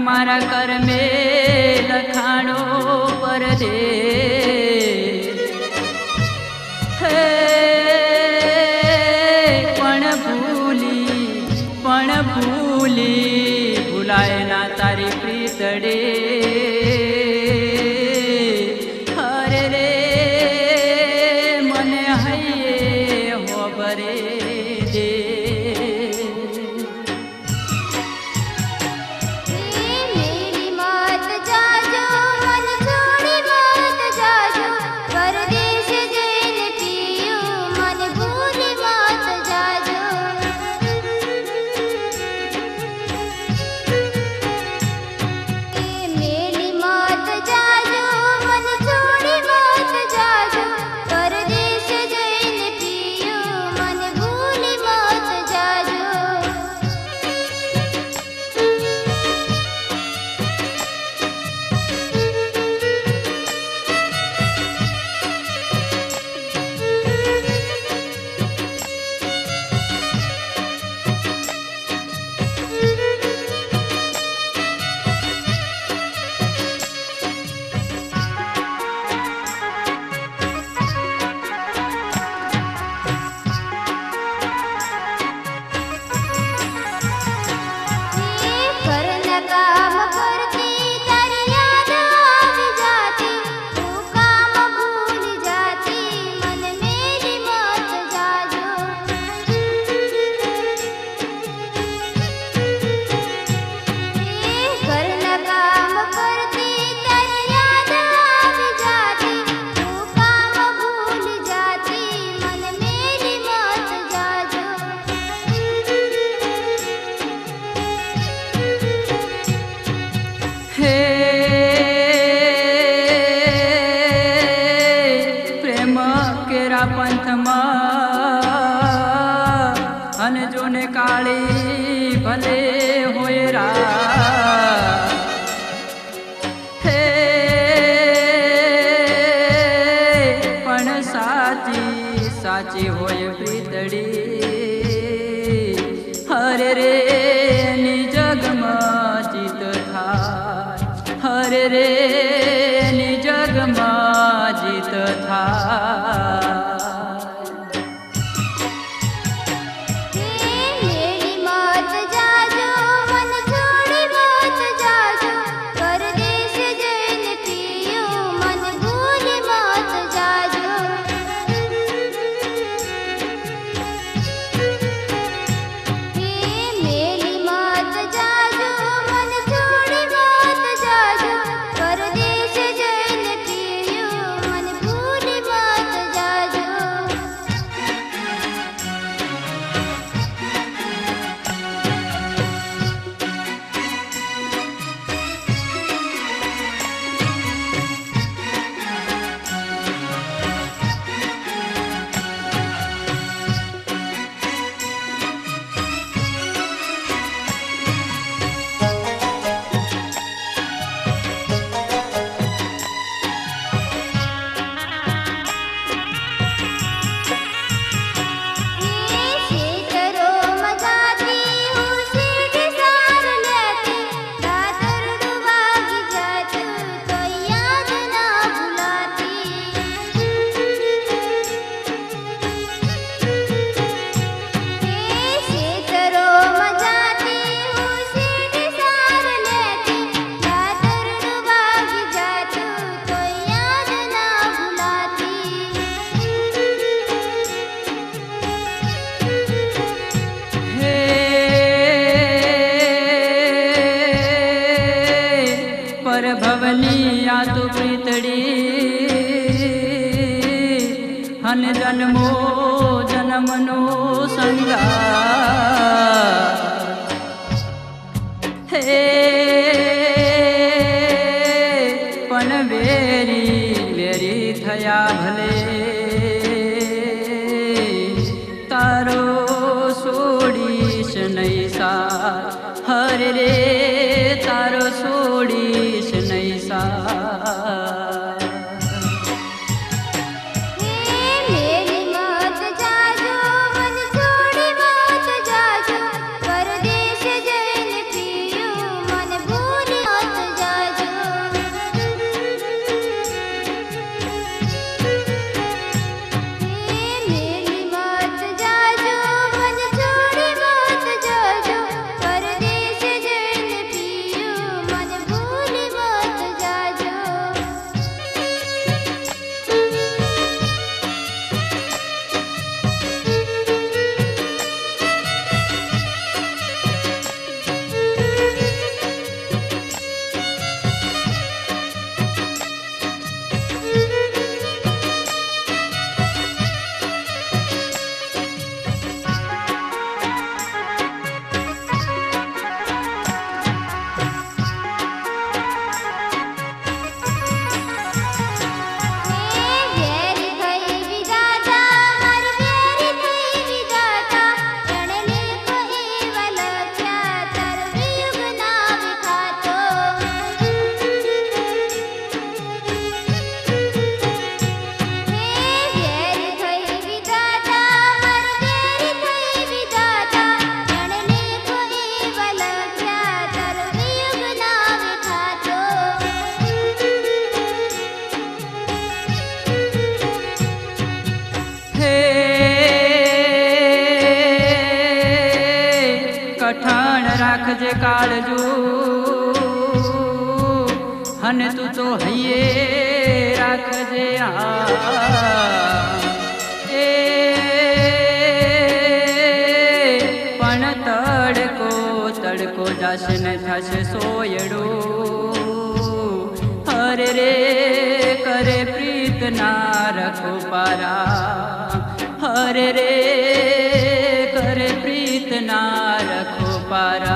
मारा कर में लखाणो परदेश हे पण भूली भूलाय ना तारी प्रीतडे हरे रे मन हये हो बरे दे पंथमा अन जोने काली भले होयरा हे पण साची होय प्रीतड़ी हरे रे नि जगमा जीत था हरे रे नि जगमा जीत था भवनी आ तो प्रीतड़ी हन जन्मो जन्मनो संगा हे पण वेरी वेरी थया भले तारो सोड़ीश नहीं सा हरे रे तारो सोड़ीश नहीं सा मन રાખજે કાળજુ અને તું તો હૈયે રાખજે એ પણ તડકો જાશે ને થશે સોયડું હરે રે કરે પ્રીત ના રખો પારા હરે રે કરે પ્રીત ના રખો પારા